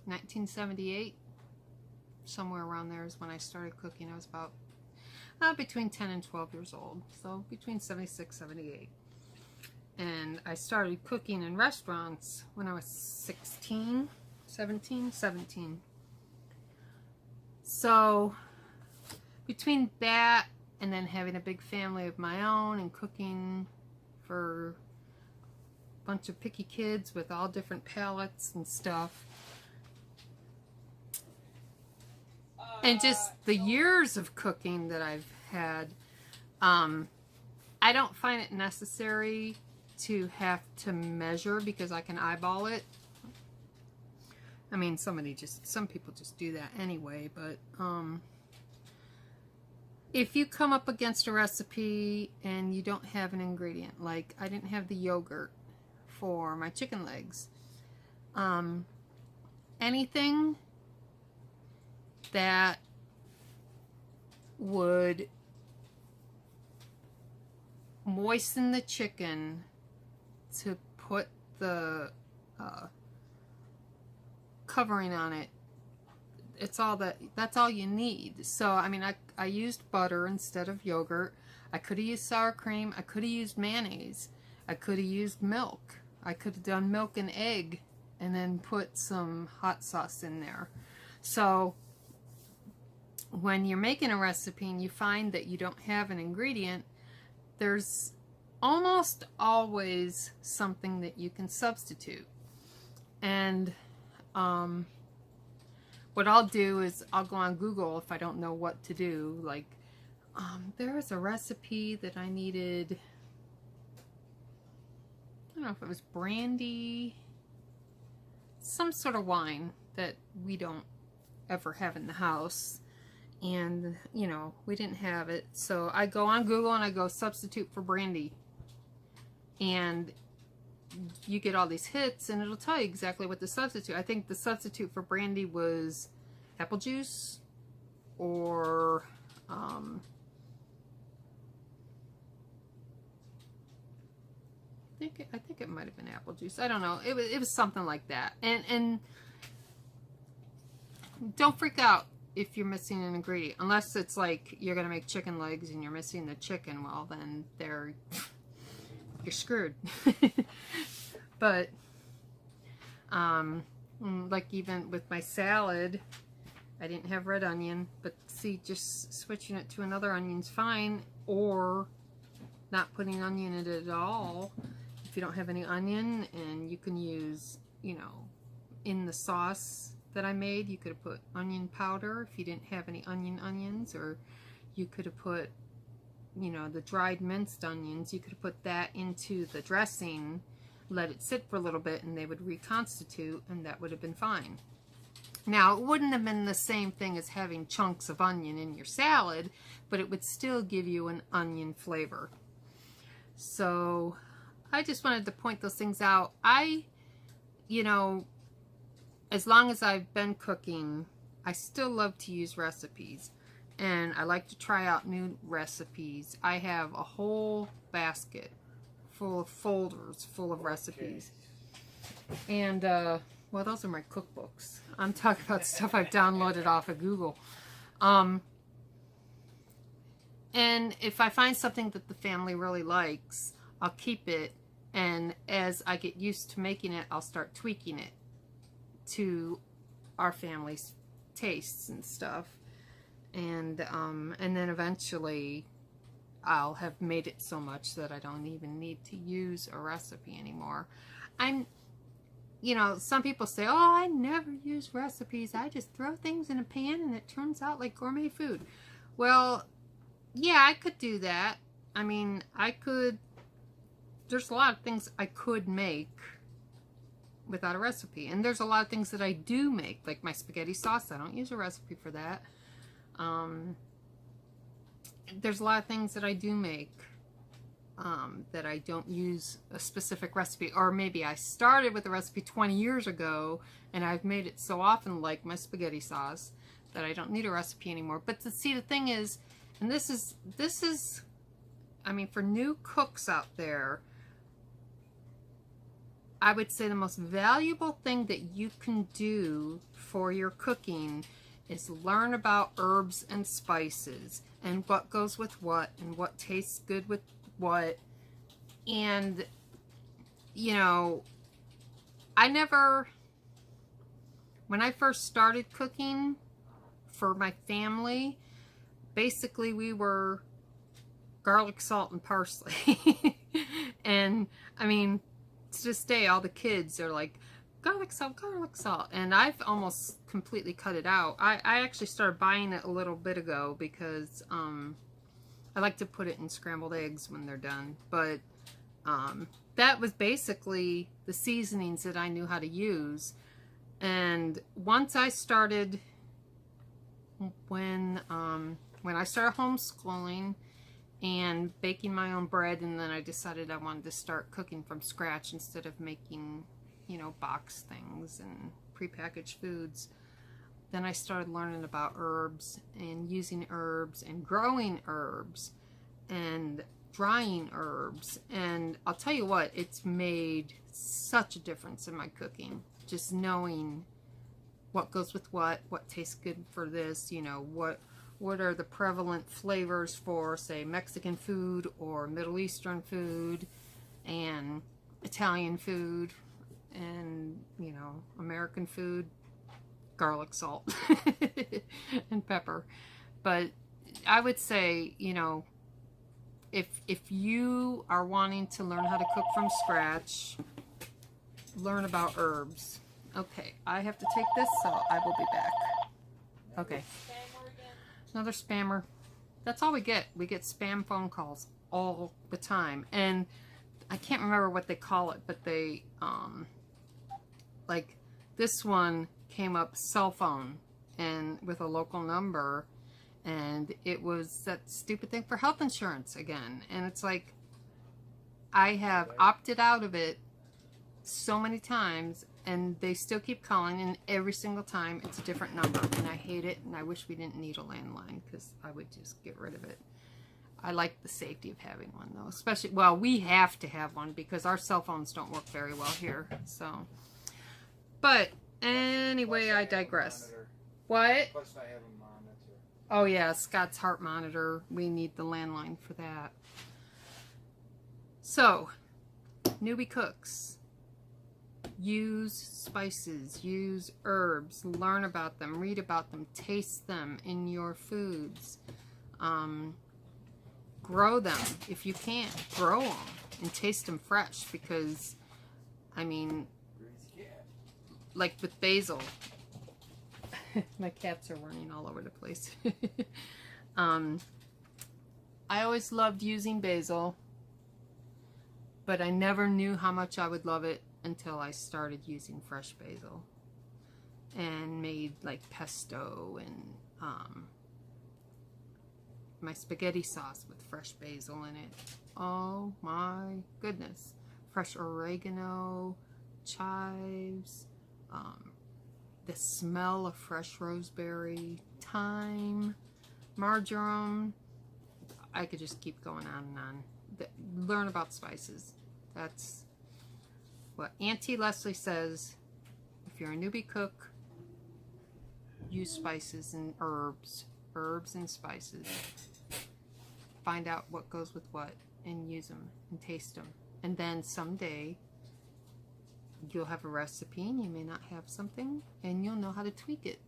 1978. Somewhere around there is when I started cooking. I was about between 10 and 12 years old. So, between 76 and 78. And I started cooking in restaurants when I was 17. So between that and then having a big family of my own and cooking for a bunch of picky kids with all different palates and stuff, and just the years of cooking that I've had, I don't find it necessary to have to measure because I can eyeball it. I mean, some people just do that anyway, but if you come up against a recipe and you don't have an ingredient, like I didn't have the yogurt for my chicken legs, anything that would moisten the chicken to put the covering on it, that's all you need. So I mean, I used butter instead of yogurt. I could have used sour cream. I could have used mayonnaise. I could have used milk. I could have done milk and egg and then put some hot sauce in there. So when you're making a recipe and you find that you don't have an ingredient, there's almost always something that you can substitute. And what I'll do is I'll go on Google if I don't know what to do. Like, there was a recipe that I needed, I don't know if it was brandy, some sort of wine that we don't ever have in the house. And, you know, we didn't have it. So I go on Google and I go substitute for brandy. And you get all these hits and it'll tell you exactly what to substitute. I think the substitute for brandy was apple juice or I think it might have been apple juice. I don't know. It was something like that. And don't freak out if you're missing an ingredient, unless it's like you're gonna make chicken legs and you're missing the chicken. Well, then you're screwed. But like even with my salad, I didn't have red onion, but see, just switching it to another onion's fine, or not putting onion in it at all if you don't have any onion. And you can use, you know, in the sauce that I made, you could have put onion powder if you didn't have any onions, or you could have put, you know, the dried minced onions. You could have put that into the dressing, let it sit for a little bit, and they would reconstitute, and that would have been fine. Now, it wouldn't have been the same thing as having chunks of onion in your salad, but it would still give you an onion flavor. So I just wanted to point those things out. You know, as long as I've been cooking, I still love to use recipes, and I like to try out new recipes. I have a whole basket full of folders full of recipes. And well, those are my cookbooks. I'm talking about stuff I've downloaded off of Google. And if I find something that the family really likes, I'll keep it, and as I get used to making it, I'll start tweaking it to our family's tastes and stuff. And then eventually I'll have made it so much that I don't even need to use a recipe anymore. You know, some people say, oh, I never use recipes. I just throw things in a pan and it turns out like gourmet food. Well, yeah, I could do that. I mean, there's a lot of things I could make without a recipe. And there's a lot of things that I do make, like my spaghetti sauce. I don't use a recipe for that. There's a lot of things that I do make that I don't use a specific recipe. Or maybe I started with a recipe 20 years ago and I've made it so often, like my spaghetti sauce, that I don't need a recipe anymore. But see, the thing is, and this is, I mean, for new cooks out there, I would say the most valuable thing that you can do for your cooking is learn about herbs and spices and what goes with what and what tastes good with what. And, you know, when I first started cooking for my family, basically we were garlic, salt, and parsley. And, I mean, to this day, all the kids are like, garlic, salt, and I've almost completely cut it out. I actually started buying it a little bit ago because I like to put it in scrambled eggs when they're done. But that was basically the seasonings that I knew how to use. And once I started, when I started homeschooling and baking my own bread, and then I decided I wanted to start cooking from scratch instead of making, you know, box things and prepackaged foods. Then I started learning about herbs and using herbs and growing herbs and drying herbs. And I'll tell you what, it's made such a difference in my cooking. Just knowing what goes with what tastes good for this, you know, what are the prevalent flavors for, say, Mexican food or Middle Eastern food and Italian food and, you know, American food, garlic, salt, and pepper. But I would say, you know, if you are wanting to learn how to cook from scratch, learn about herbs. Okay, I have to take this, so I will be back. Okay. Another spammer. That's all we get. We get spam phone calls all the time. And I can't remember what they call it, but they, like, this one came up cell phone and with a local number, and it was that stupid thing for health insurance again. And it's like, I have opted out of it so many times, and they still keep calling, and every single time it's a different number, and I hate it, and I wish we didn't need a landline because I would just get rid of it. I like the safety of having one though, especially, well, we have to have one because our cell phones don't work very well here, so. But anyway, I digress. What? Plus I have a monitor. Oh yeah, Scott's heart monitor. We need the landline for that. So, newbie cooks. Use spices, use herbs, learn about them, read about them, taste them in your foods. Grow them if you can. Grow them and taste them fresh because, I mean, like with basil. My cats are running all over the place. I always loved using basil, but I never knew how much I would love it until I started using fresh basil and made like pesto and my spaghetti sauce with fresh basil in it. Oh my goodness. Fresh oregano, chives, the smell of fresh rosemary, thyme, marjoram. I could just keep going on and on. Learn about spices. That's what Auntie Leslie says. If you're a newbie cook, use spices and herbs and spices. Find out what goes with what and use them and taste them. And then someday you'll have a recipe and you may not have something and you'll know how to tweak it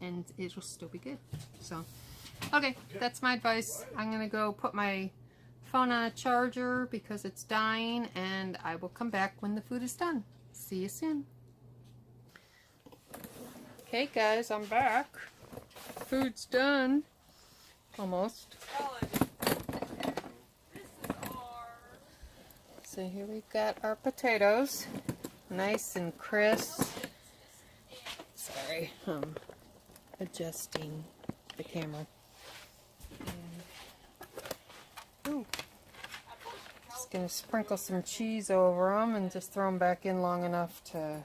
and it will still be good. So, okay, that's my advice. I'm going to go put my phone on a charger because it's dying and I will come back when the food is done. See you soon. Okay guys, I'm back. Food's done. Almost. So here we've got our potatoes. Nice and crisp. Sorry, adjusting the camera. Ooh. Just gonna sprinkle some cheese over them and just throw them back in long enough to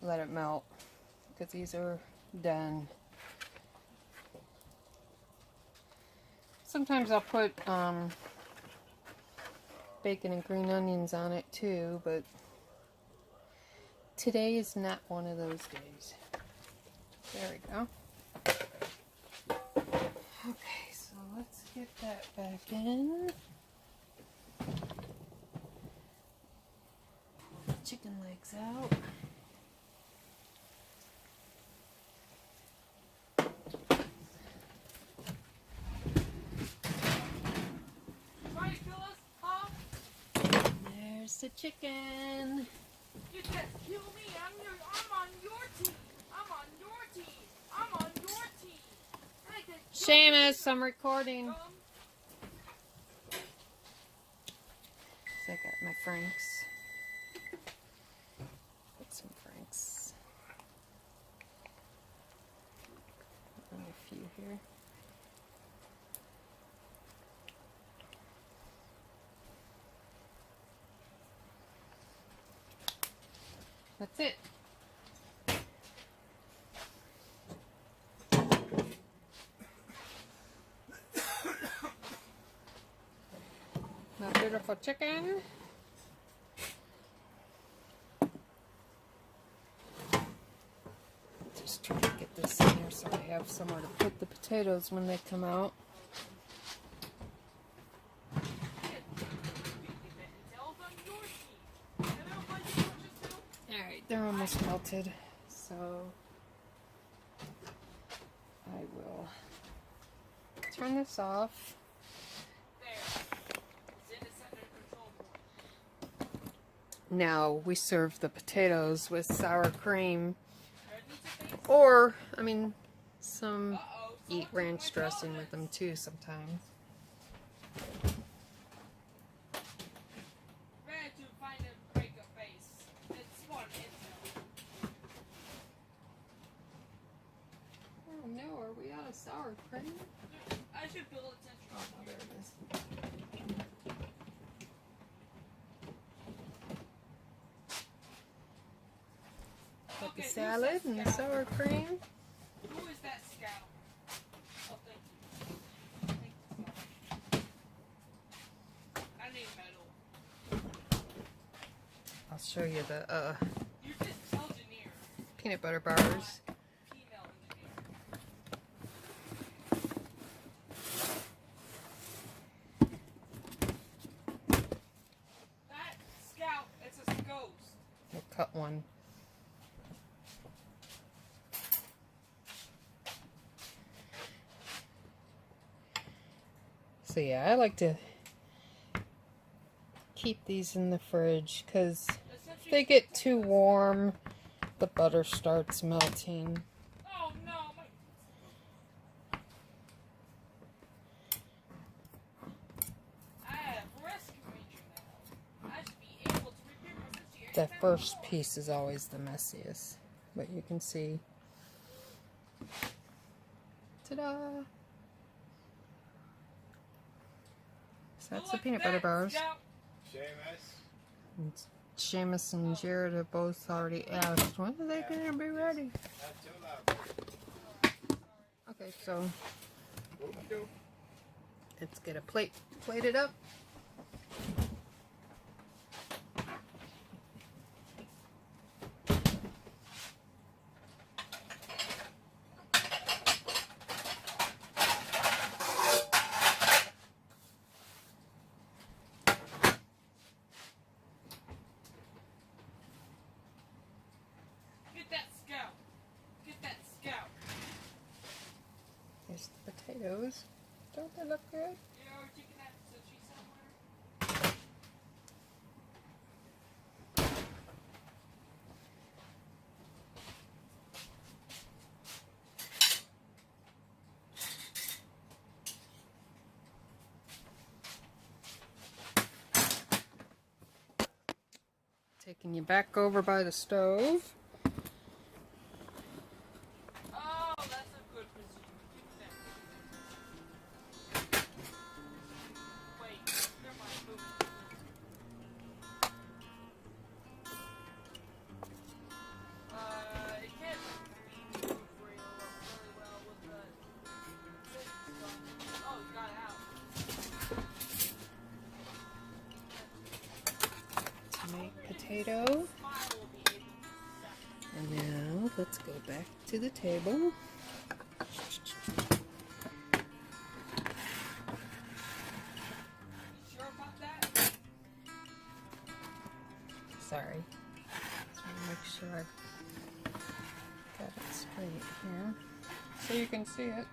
let it melt because these are done. Sometimes I'll put bacon and green onions on it too, but today is not one of those days. There we go. Okay, so let's get that back in. Chicken legs out. There's the chicken. You can't kill me. I'm on your team. I'm on your team. I'm on your team. I can kill Seamus, I'm recording. you. So I got my Franks. Put some Franks. And a few here. That's it. My beautiful chicken. Just trying to get this in here so I have somewhere to put the potatoes when they come out. They're almost melted, so I will turn this off. Now we serve the potatoes with sour cream, or, I mean, some eat ranch dressing with them too sometimes. Oh no, are we out of sour cream? I should build attention. Oh, no, there it is. Got the salad and the sour cream. Who is that scout? Oh, thank you. show you the You're just engineer. peanut butter bars. Female engineer. That scout, it's a ghost. We'll cut one. So yeah, I like to keep these in the fridge because if they get too warm, the butter starts melting. Oh no, my... I have a rescue ranger now. I should be able to repair my sushi The anytime first I want. piece is always the messiest, but you can see. Ta-da! So that's the Look peanut at butter that, bars. Scout. Seamus. And Seamus and Jared have both already asked, when are they going to be ready? Not too loud. Okay, so Okey-doke. let's get a plate plated up. Get that scout. Get that scout. Here's the potatoes. Don't they look good? You know, we're taking that sushi somewhere. Taking you back over by the stove. Oh, that's a good position. Give that. Wait, never mind. Move it. It can't be moved really well with the stuff. Oh, you got it out. Tomato, potato. Smile will be able to And now let's go back to the table. sure about that? Sorry. Just want to make sure I've got it straight here. So you can see it.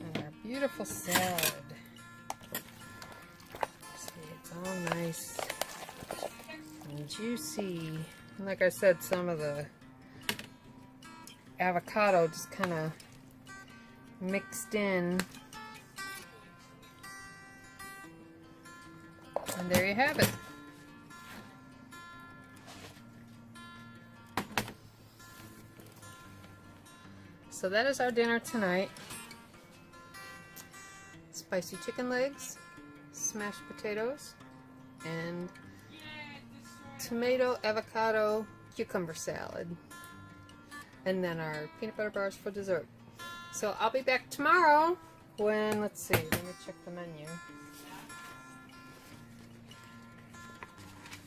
And our beautiful salad. See, it's all nice and juicy. And like I said, some of the avocado just kind of mixed in. And there you have it. So that is our dinner tonight. Spicy chicken legs, smashed potatoes, and tomato, avocado, cucumber salad. And then our peanut butter bars for dessert. So I'll be back tomorrow when, let's see, let me check the menu.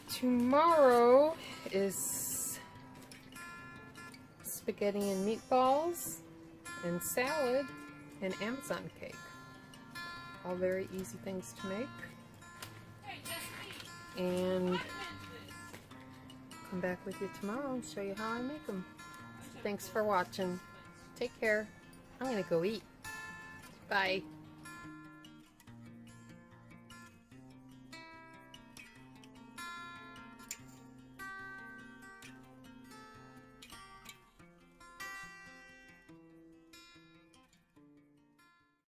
Tomorrow is spaghetti and meatballs and salad and Amazon cake. All very easy things to make. Hey, that's me. And I meant this. come back with you tomorrow and show you how I make them. Thanks for watching. Take care. I'm gonna go eat. Bye.